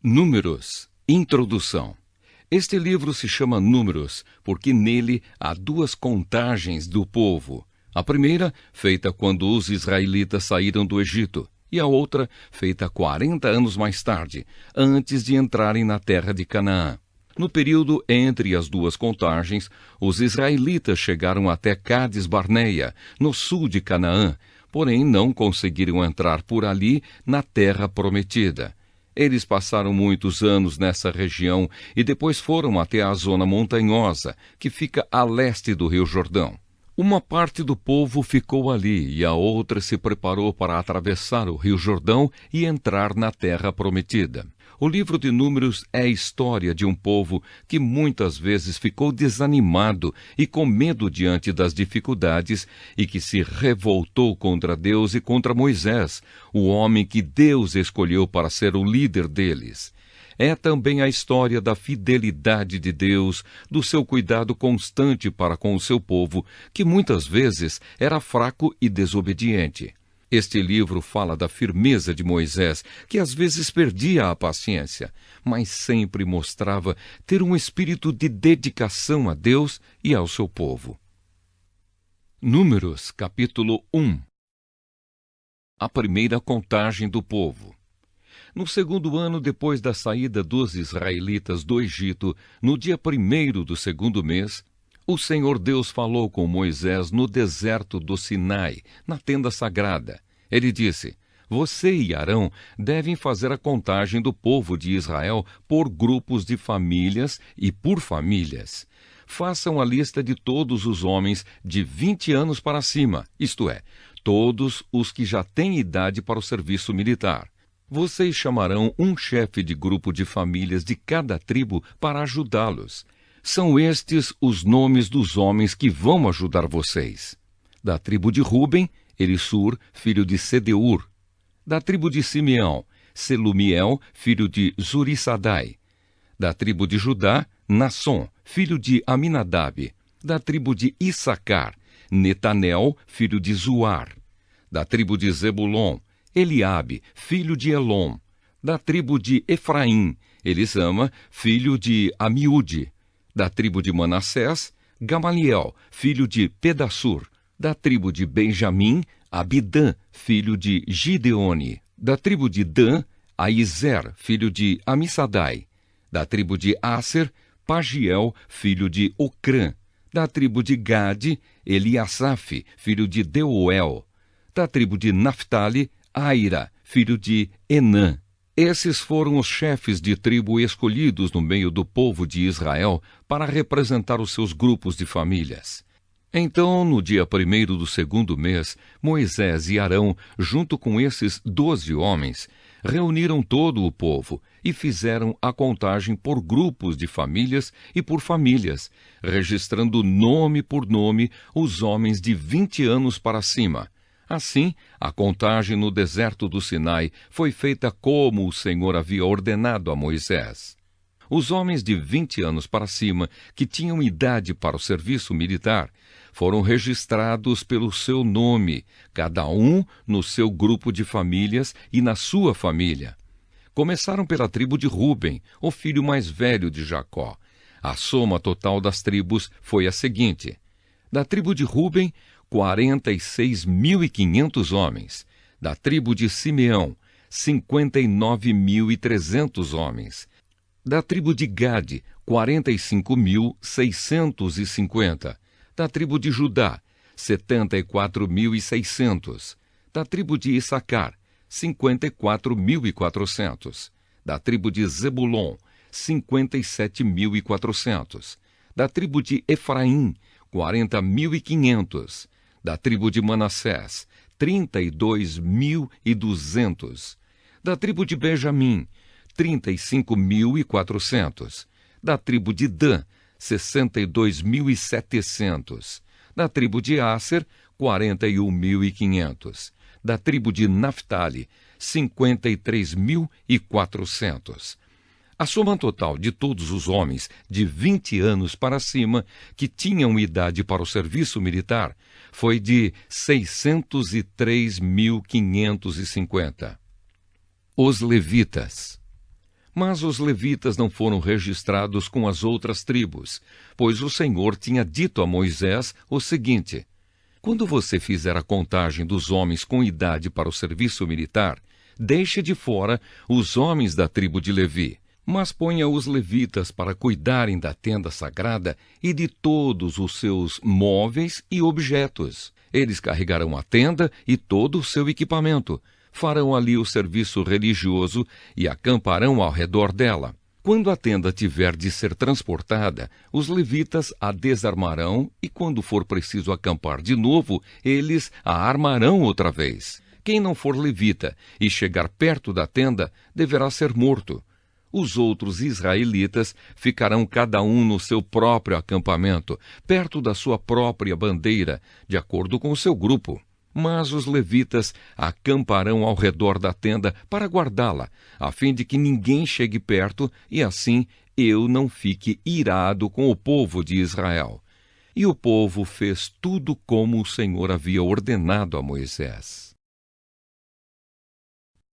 Números. Introdução. Este livro se chama Números porque nele há duas contagens do povo. A primeira, feita quando os israelitas saíram do Egito, e a outra, feita 40 anos mais tarde, antes de entrarem na terra de Canaã. No período entre as duas contagens, os israelitas chegaram até Cádiz Barneia, no sul de Canaã, porém não conseguiram entrar por ali na terra prometida. Eles passaram muitos anos nessa região e depois foram até a zona montanhosa, que fica a leste do Rio Jordão. Uma parte do povo ficou ali e a outra se preparou para atravessar o Rio Jordão e entrar na terra prometida. O livro de Números é a história de um povo que muitas vezes ficou desanimado e com medo diante das dificuldades e que se revoltou contra Deus e contra Moisés, o homem que Deus escolheu para ser o líder deles. É também a história da fidelidade de Deus, do seu cuidado constante para com o seu povo, que muitas vezes era fraco e desobediente. Este livro fala da firmeza de Moisés, que às vezes perdia a paciência, mas sempre mostrava ter um espírito de dedicação a Deus e ao seu povo. Números, capítulo 1. A primeira contagem do povo. No segundo ano depois da saída dos israelitas do Egito, no dia 1º do segundo mês, o Senhor Deus falou com Moisés no deserto do Sinai, na tenda sagrada. Ele disse: Você e Arão devem fazer a contagem do povo de Israel por grupos de famílias e por famílias. Façam a lista de todos os homens de 20 anos para cima, isto é, todos os que já têm idade para o serviço militar. Vocês chamarão um chefe de grupo de famílias de cada tribo para ajudá-los. São estes os nomes dos homens que vão ajudar vocês. Da tribo de Ruben, Elissur, filho de Sedeur. Da tribo de Simeão, Selumiel, filho de Zurissadai. Da tribo de Judá, Nasson, filho de Aminadab. Da tribo de Issacar, Netanel, filho de Zuar. Da tribo de Zebulon, Eliabe, filho de Elom. Da tribo de Efraim, Elisama, filho de Amiúde. Da tribo de Manassés, Gamaliel, filho de Pedassur. Da tribo de Benjamim, Abidã, filho de Gideone. Da tribo de Dan, Aizer, filho de Amissadai. Da tribo de Aser, Pagiel, filho de Ocrã. Da tribo de Gade, Eliasaf, filho de Deuel. Da tribo de Naphtali, Aira, filho de Enã. Esses foram os chefes de tribo escolhidos no meio do povo de Israel para representar os seus grupos de famílias. Então, no dia 1º do segundo mês, Moisés e Arão, junto com esses 12 homens, reuniram todo o povo e fizeram a contagem por grupos de famílias e por famílias, registrando nome por nome os homens de 20 anos para cima. Assim, a contagem no deserto do Sinai foi feita como o Senhor havia ordenado a Moisés. Os homens de 20 anos para cima, que tinham idade para o serviço militar, foram registrados pelo seu nome, cada um no seu grupo de famílias e na sua família. Começaram pela tribo de Ruben, o filho mais velho de Jacó. A soma total das tribos foi a seguinte: da tribo de Ruben, 46.500 homens. Da tribo de Simeão, 59.300 homens. Da tribo de Gade, 45.650. Da tribo de Judá, 74.600. Da tribo de Issacar, 54.400. Da tribo de Zebulon, 57.400. Da tribo de Efraim, 40.500. Da tribo de Manassés, 32.200. Da tribo de Benjamim, 35.400. Da tribo de Dan, 62.700. Da tribo de Aser, 41.500. Da tribo de Naphtali, 53.400. A soma total de todos os homens de 20 anos para cima que tinham idade para o serviço militar foi de 603.550. Os levitas. Mas os levitas não foram registrados com as outras tribos, pois o Senhor tinha dito a Moisés o seguinte: quando você fizer a contagem dos homens com idade para o serviço militar, deixe de fora os homens da tribo de Levi, mas ponha os levitas para cuidarem da tenda sagrada e de todos os seus móveis e objetos. Eles carregarão a tenda e todo o seu equipamento, farão ali o serviço religioso e acamparão ao redor dela. Quando a tenda tiver de ser transportada, os levitas a desarmarão e, quando for preciso acampar de novo, eles a armarão outra vez. Quem não for levita e chegar perto da tenda deverá ser morto. Os outros israelitas ficarão cada um no seu próprio acampamento, perto da sua própria bandeira, de acordo com o seu grupo. Mas os levitas acamparão ao redor da tenda para guardá-la, a fim de que ninguém chegue perto e assim eu não fique irado com o povo de Israel. E o povo fez tudo como o Senhor havia ordenado a Moisés.